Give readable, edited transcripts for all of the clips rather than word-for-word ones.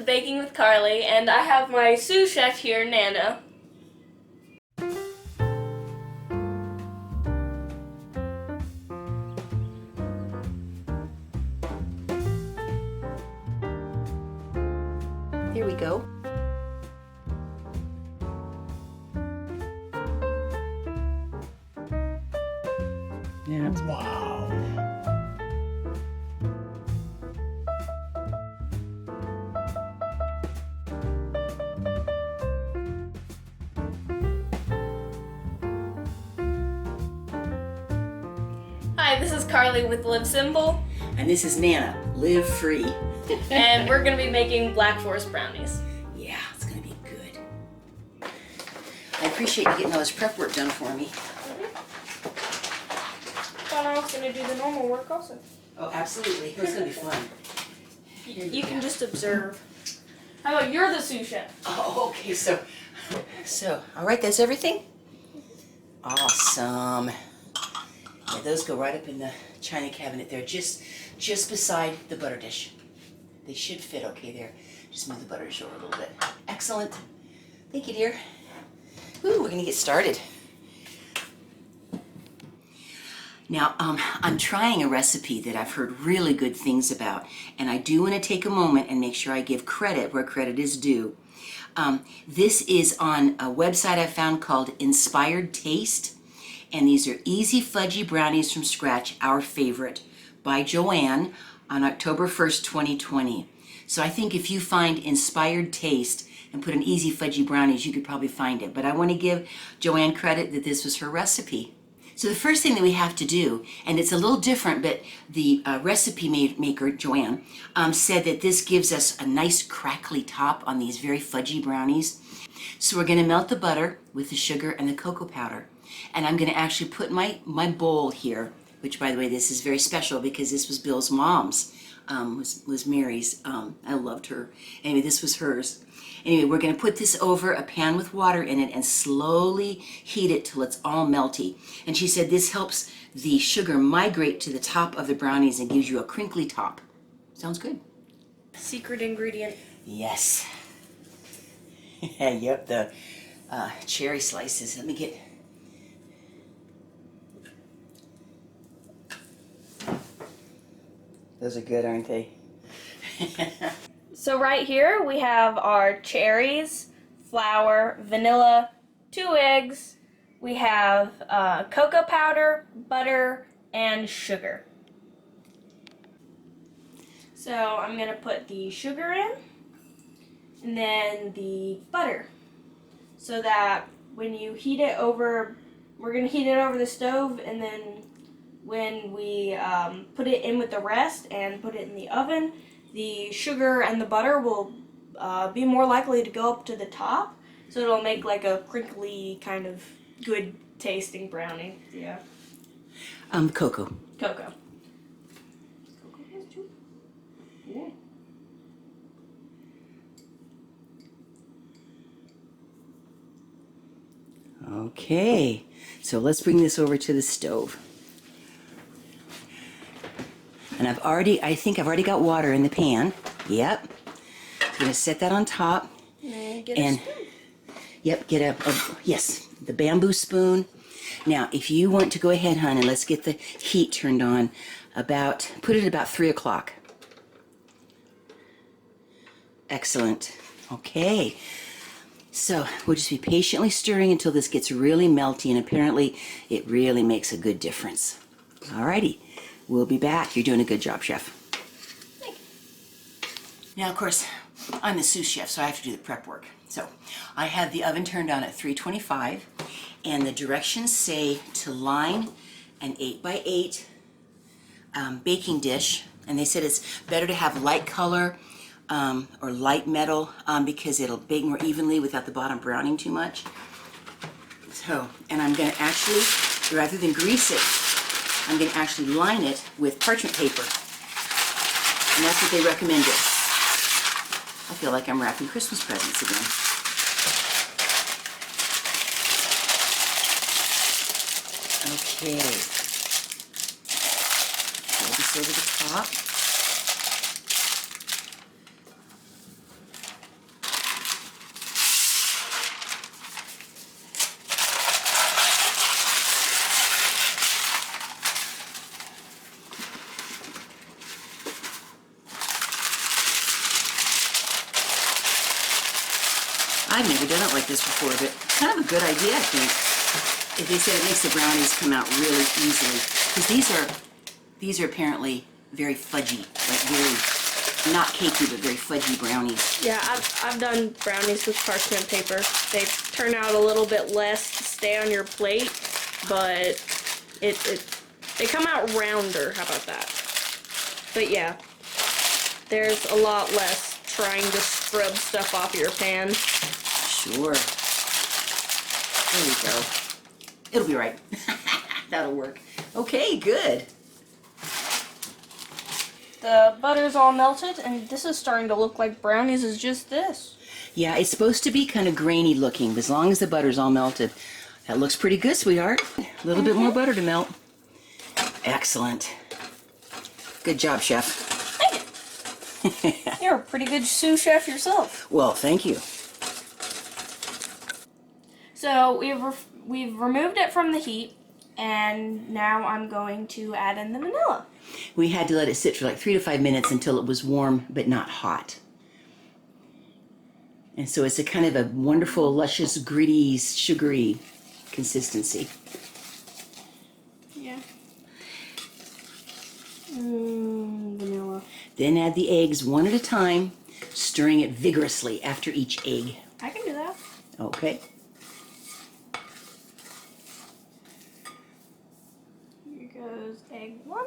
Baking with Carlie, and I have my sous chef here, Nana. Here we go. Yeah. Wow. Hi, this is Carlie with Live Simple, And this is Nana, Live Free. and we're going to be making Black Forest brownies. Yeah, it's gonna be good. I appreciate you getting all this prep work done for me. Thought I was going to do the normal work also. Oh, absolutely. It's gonna be fun. You can just observe. How about you're the sous chef? Oh, okay. So, all right. That's everything. Awesome. Yeah, those go right up in the china cabinet there, just beside the butter dish. They should fit okay there. Just move the butter dish over a little bit. Excellent. Thank you, dear. Ooh, we're gonna get started. Now, I'm trying a recipe that I've heard really good things about, and I do want to take a moment and make sure I give credit where credit is due. This is on a website I found called Inspired Taste, and these are easy fudgy brownies from scratch, our favorite, by Joanne on October 1st, 2020. So I think if you find Inspired Taste and put in easy fudgy brownies, you could probably find it. But I want to give Joanne credit that this was her recipe. So the first thing that we have to do, and it's a little different, but the recipe maker, Joanne, said that this gives us a nice crackly top on these very fudgy brownies. So we're going to melt the butter with the sugar and the cocoa powder. And I'm going to actually put my bowl here, which, by the way, this is very special because this was Bill's mom's, was Mary's. I loved her. Anyway, this was hers. Anyway, we're going to put this over a pan with water in it and slowly heat it till it's all melty. And she said this helps the sugar migrate to the top of the brownies and gives you a crinkly top. Sounds good. Secret ingredient. Yes. Yep, the cherry slices. Let me get... Those are good, aren't they? So right here we have our cherries, flour, vanilla, 2 eggs. We have cocoa powder, butter, and sugar. So I'm going to put the sugar in and then the butter so that when you heat it over, we're going to heat it over the stove, and then when we put it in with the rest and put it in the oven, the sugar and the butter will be more likely to go up to the top, so it'll make like a crinkly kind of good tasting brownie. Yeah. Cocoa. Cocoa. Cocoa has 2? Yeah. Okay, so let's bring this over to the stove. And I think I've already got water in the pan. Yep. I'm gonna set that on top. And get a spoon. Yep, get yes, the bamboo spoon. Now, if you want to go ahead, hon, and let's get the heat turned on, put it about 3 o'clock. Excellent. Okay. So we'll just be patiently stirring until this gets really melty, and apparently it really makes a good difference. Alrighty. We'll be back. You're doing a good job, Chef. Thank you. Now, of course, I'm the sous chef, so I have to do the prep work. So I have the oven turned on at 325, and the directions say to line an 8x8 baking dish, and they said it's better to have light color or light metal because it'll bake more evenly without the bottom browning too much. So, and I'm going to actually, rather than grease it, I'm going to actually line it with parchment paper. And that's what they recommended. I feel like I'm wrapping Christmas presents again. Okay. Roll this over the top. I've never done it like this before, but kind of a good idea, I think. They said it makes the brownies come out really easily. Because these are apparently very fudgy, like very, not cakey, but very fudgy brownies. Yeah, I've done brownies with parchment paper. They turn out a little bit less to stay on your plate, but they come out rounder. How about that? But yeah, there's a lot less trying to scrub stuff off your pan. Sure. There we go. It'll be right. That'll work. Okay, good. The butter's all melted, and this is starting to look like brownies is just this. Yeah, it's supposed to be kind of grainy looking, but as long as the butter's all melted. That looks pretty good, sweetheart. A little bit more butter to melt. Excellent. Good job, chef. Thank you. You're a pretty good sous chef yourself. Well, thank you. So we've removed it from the heat, and now I'm going to add in the vanilla. We had to let it sit for like 3 to 5 minutes until it was warm but not hot. And so it's a kind of a wonderful, luscious, gritty, sugary consistency. Yeah. Vanilla. Then add the eggs one at a time, stirring it vigorously after each egg. I can do that. Okay. Here goes egg 1.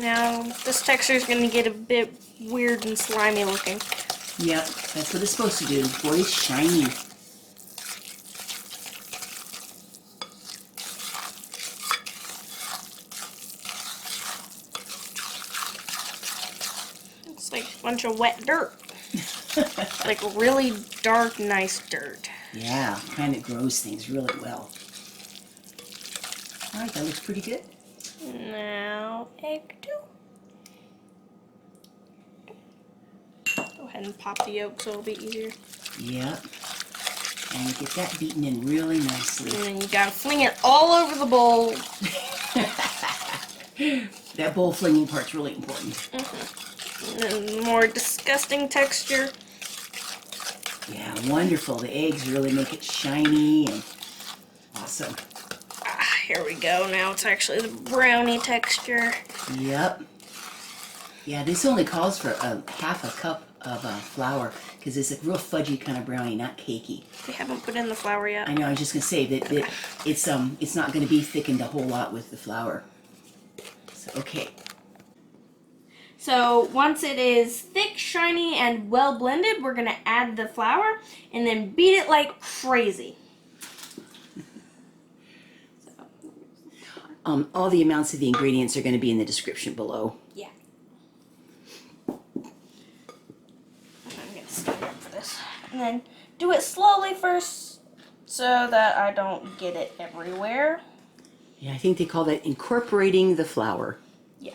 Now, this texture is going to get a bit weird and slimy looking. Yep, that's what it's supposed to do. Boy, it's shiny. It's like a bunch of wet dirt. Like really dark, nice dirt. Yeah, kind of grows things really well. All right, that looks pretty good. Now, egg 2. Go ahead and pop the yolk so it'll be easier. Yep. And you get that beaten in really nicely. And then you gotta fling it all over the bowl. That bowl flinging part's really important. And then more disgusting texture. Yeah, wonderful. The eggs really make it shiny and awesome. Here we go. Now it's actually the brownie texture. Yep. Yeah, this only calls for half a cup of flour because it's a real fudgy kind of brownie, not cakey. We haven't put in the flour yet. I know. I was just gonna say that it's not gonna be thickened a whole lot with the flour. So okay. So once it is thick, shiny, and well blended, we're gonna add the flour and then beat it like crazy. All the amounts of the ingredients are going to be in the description below. Yeah. I'm gonna stand up for this. And then do it slowly first so that I don't get it everywhere. Yeah, I think they call that incorporating the flour. Yeah.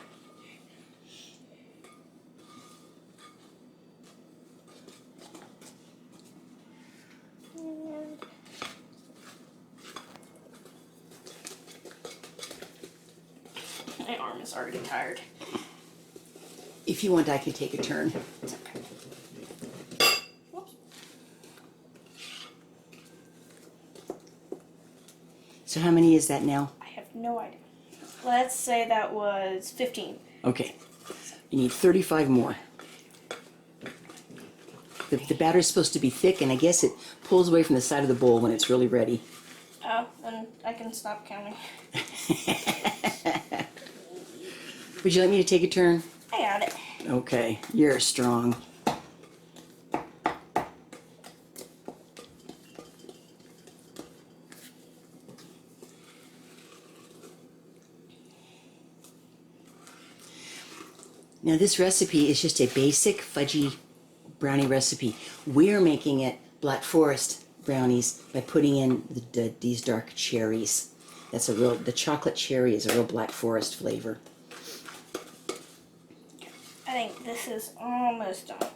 And my arm is already tired. If you want, I can take a turn. It's okay. Whoops. So how many is that now? I have no idea. Let's say that was 15. Okay. You need 35 more. The batter is supposed to be thick, and I guess it pulls away from the side of the bowl when it's really ready. Oh, then I can stop counting. Would you like me to take a turn? I got it. Okay, you're strong. Now this recipe is just a basic fudgy brownie recipe. We're making it Black Forest brownies by putting in these dark cherries. The chocolate cherry is a real Black Forest flavor. I think this is almost done.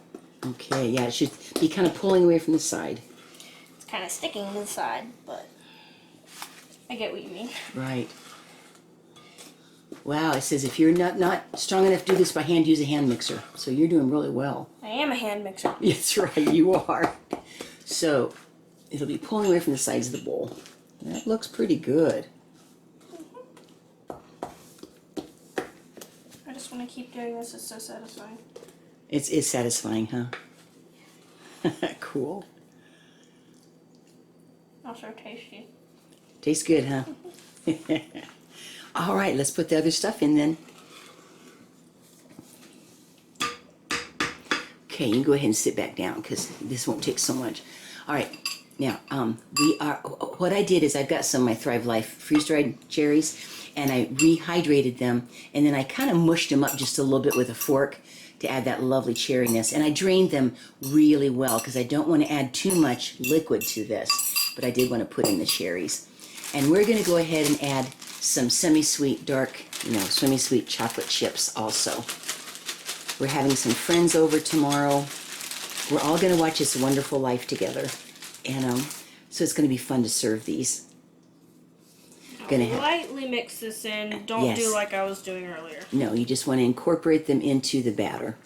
Okay, yeah, it should be kind of pulling away from the side. It's kind of sticking to the side, but I get what you mean. Right. Wow, it says if you're not strong enough to do this by hand, use a hand mixer. So you're doing really well. I am a hand mixer. That's right, you are. So it'll be pulling away from the sides of the bowl. That looks pretty good. I just want to keep doing this. It's so satisfying. It's satisfying, huh? Cool. Also tasty. Tastes good, huh? All right, let's put the other stuff in then. Okay, you can go ahead and sit back down because this won't take so much. All right, now what I did is I've got some of my Thrive Life freeze-dried cherries, and I rehydrated them, and then I kind of mushed them up just a little bit with a fork to add that lovely cherryness. And I drained them really well because I don't want to add too much liquid to this, but I did want to put in the cherries. And we're going to go ahead and add some semi-sweet dark, semi-sweet chocolate chips also. We're having some friends over tomorrow. We're all going to watch This Wonderful Life together. And so it's going to be fun to serve these. Lightly mix this in. Don't Yes. do like I was doing earlier. No, you just want to incorporate them into the batter.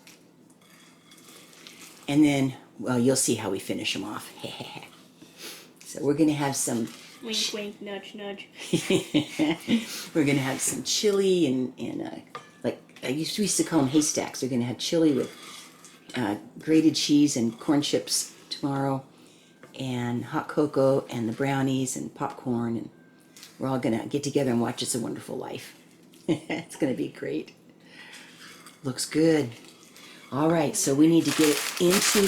And then, well, you'll see how we finish them off. So we're going to have some... Wink, wink, nudge, nudge. We're going to have some chili and like I used to call them haystacks. We're going to have chili with grated cheese and corn chips tomorrow, and hot cocoa and the brownies and popcorn, and we're all going to get together and watch It's a Wonderful Life. It's going to be great. Looks good. All right, so we need to get it into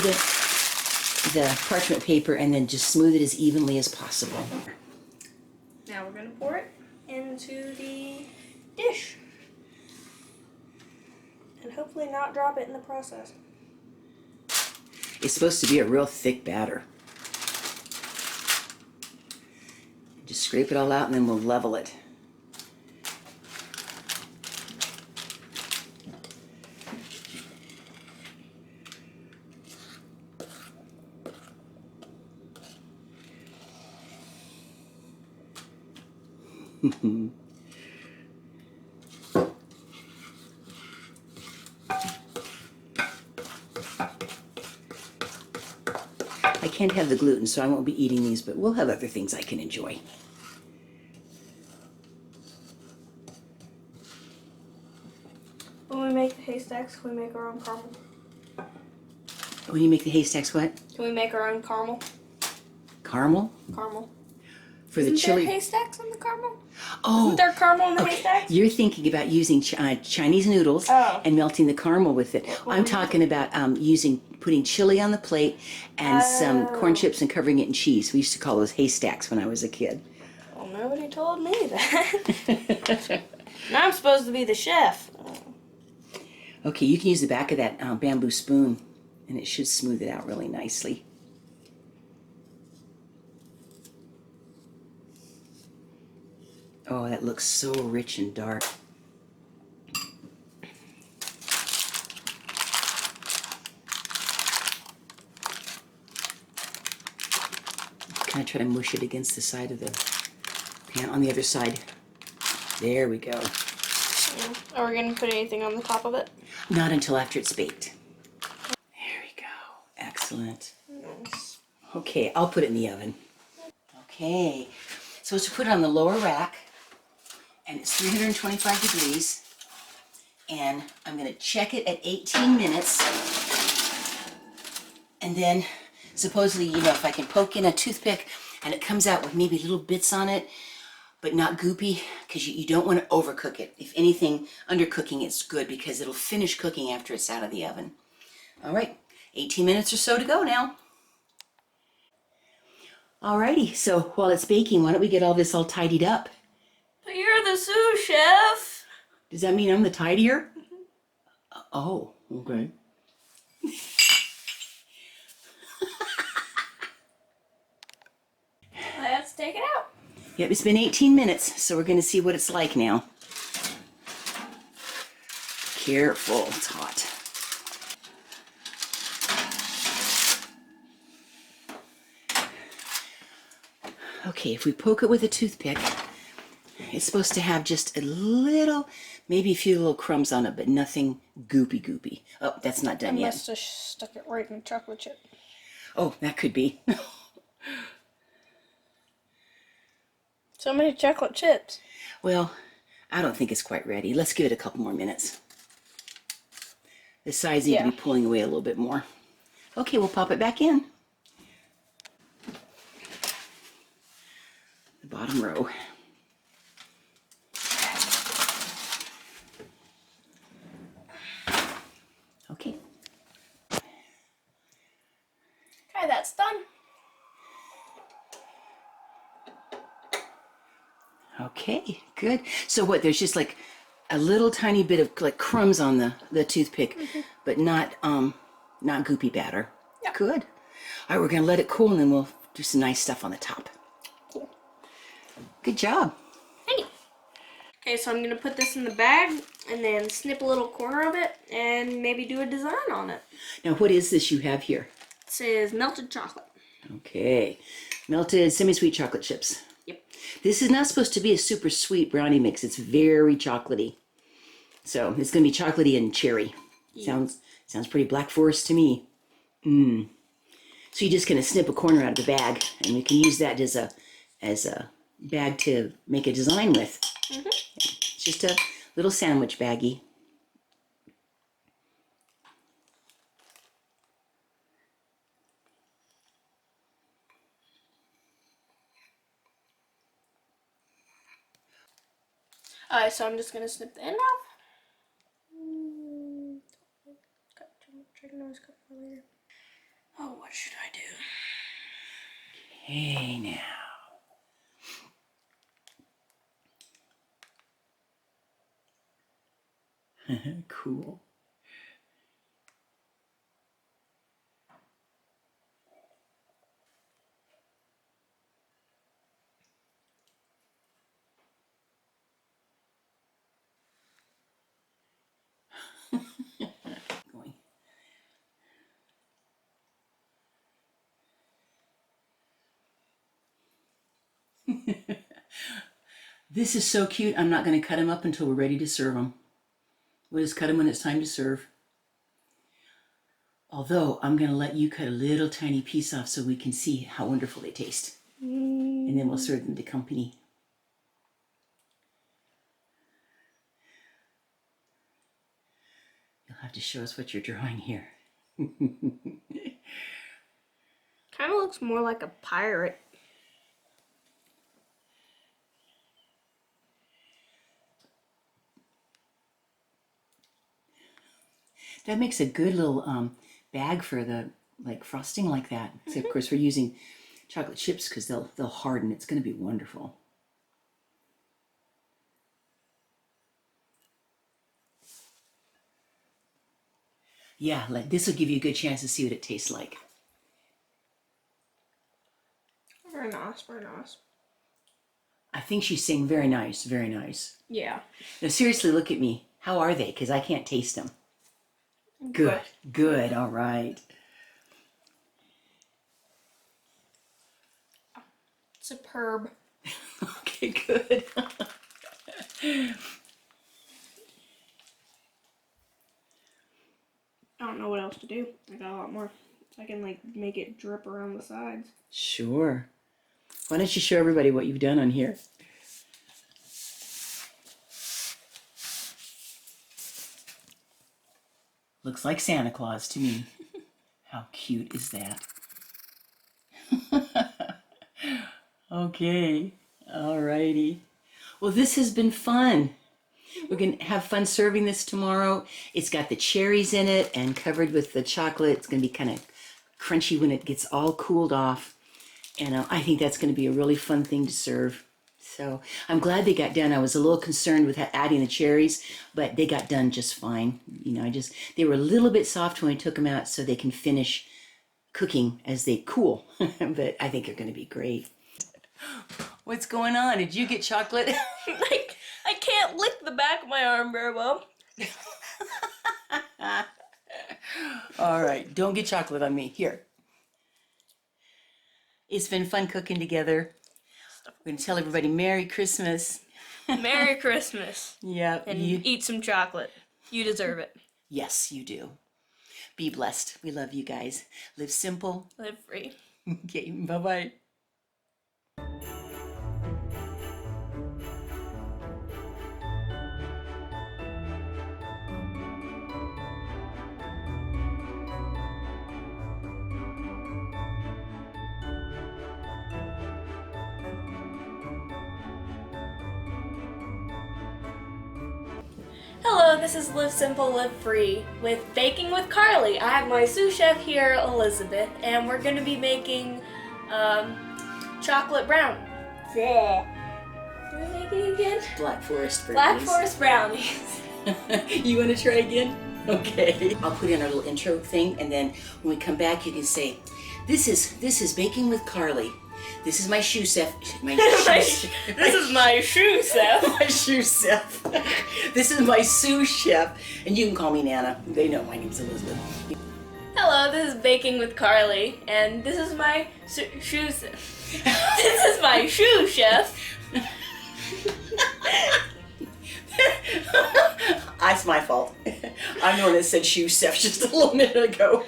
the parchment paper and then just smooth it as evenly as possible. Now we're going to pour it into the dish. And hopefully not drop it in the process. It's supposed to be a real thick batter. Just scrape it all out and then we'll level it. I can't have the gluten, so I won't be eating these, but we'll have other things I can enjoy. When we make the haystacks, can we make our own caramel? When you make the haystacks, what? Can we make our own caramel? Caramel? Caramel. For the Isn't chili. there haystacks in the caramel? Oh, Isn't there caramel in the okay. haystacks? You're thinking about using Chinese noodles and melting the caramel with it. I'm talking about putting chili on the plate and some corn chips and covering it in cheese. We used to call those haystacks when I was a kid. Well, nobody told me that. Now I'm supposed to be the chef. Okay, you can use the back of that bamboo spoon, and it should smooth it out really nicely. Oh, that looks so rich and dark. Kind of try to mush it against the side of the pan on the other side. There we go. Are we going to put anything on the top of it? Not until after it's baked. There we go. Excellent. Nice. Okay, I'll put it in the oven. Okay, so to put it on the lower rack, and it's 325 degrees, and I'm going to check it at 18 minutes, and then supposedly, if I can poke in a toothpick and it comes out with maybe little bits on it, but not goopy, because you don't want to overcook it. If anything, undercooking it's good because it'll finish cooking after it's out of the oven. All right, 18 minutes or so to go now. Alrighty, so while it's baking, why don't we get all this all tidied up? But you're the sous chef. Does that mean I'm the tidier? Oh, okay. Let's take it out. Yep, it's been 18 minutes, so we're going to see what it's like now. Careful, it's hot. Okay, if we poke it with a toothpick, It's supposed to have just a little, maybe a few little crumbs on it, but nothing goopy. Oh, that's not done yet. I must have stuck it right in the chocolate chip. Oh, that could be. So many chocolate chips. Well, I don't think it's quite ready. Let's give it a couple more minutes. The sides need to be pulling away a little bit more. Okay, we'll pop it back in. The bottom row. Okay. Okay, that's done. Okay, good. So what, there's just like a little tiny bit of like crumbs on the toothpick, but not goopy batter. Yeah. Good. All right, we're gonna let it cool and then we'll do some nice stuff on the top. Cool. Good job. Thank you. Okay, so I'm gonna put this in the bag and then snip a little corner of it and maybe do a design on it. Now, what is this you have here? It says melted chocolate. Okay, melted semi-sweet chocolate chips. Yep. This is not supposed to be a super sweet brownie mix. It's very chocolatey. So it's gonna be chocolatey and cherry. Yeah. Sounds pretty Black Forest to me. So you're just gonna snip a corner out of the bag, and we can use that as a bag to make a design with. It's just a little sandwich baggie. Alright, so I'm just gonna snip the end off. Got too much. I can always cut for later. Oh, what should I do? Hey now. Cool. Going. This is so cute. I'm not going to cut them up until we're ready to serve them. We'll just cut them when it's time to serve. Although, I'm going to let you cut a little tiny piece off so we can see how wonderful they taste. And then we'll serve them to company. You'll have to show us what you're drawing here. Kind of looks more like a pirate. That makes a good little bag for the frosting like that. So of course we're using chocolate chips because they'll harden. It's going to be wonderful. Yeah, this will give you a good chance to see what it tastes like. Very nice, very nice. I think she's saying very nice, very nice. Yeah. Now seriously, look at me. How are they? Because I can't taste them. Good, good, all right. Superb. Okay, good. I don't know what else to do. I got a lot more. I can make it drip around the sides. Sure. Why don't you show everybody what you've done on here? Looks like Santa Claus to me. How cute is that? Okay, alrighty. Well, this has been fun. We're going to have fun serving this tomorrow. It's got the cherries in it and covered with the chocolate. It's going to be kind of crunchy when it gets all cooled off. And I think that's going to be a really fun thing to serve. So I'm glad they got done. I was a little concerned with adding the cherries, but they got done just fine. You know, they were a little bit soft when I took them out so they can finish cooking as they cool. But I think they're going to be great. What's going on? Did you get chocolate? I can't lick the back of my arm very well. All right, don't get chocolate on me. Here. It's been fun cooking together. We're going to tell everybody Merry Christmas. Merry Christmas. Yep. And eat some chocolate. You deserve it. Yes, you do. Be blessed. We love you guys. Live simple. Live free. Okay, bye-bye. Hello, this is Live Simple, Live Free with Baking with Carlie. I have my sous chef here, Elizabeth, and we're going to be making chocolate brownie. What are we making again? Black Forest Black brownies. Forest brownies. You want to try again? Okay. I'll put in our little intro thing, and then when we come back, you can say, "This is Baking with Carlie. This is my shoe chef. This is my shoe chef. My shoe chef. This is my sous chef, and you can call me Nana. They know my name's Elizabeth." Hello, this is Baking with Carlie, and this is my shoe chef. This is my shoe chef. It's my fault. I'm the one that said shoe chef just a little minute ago.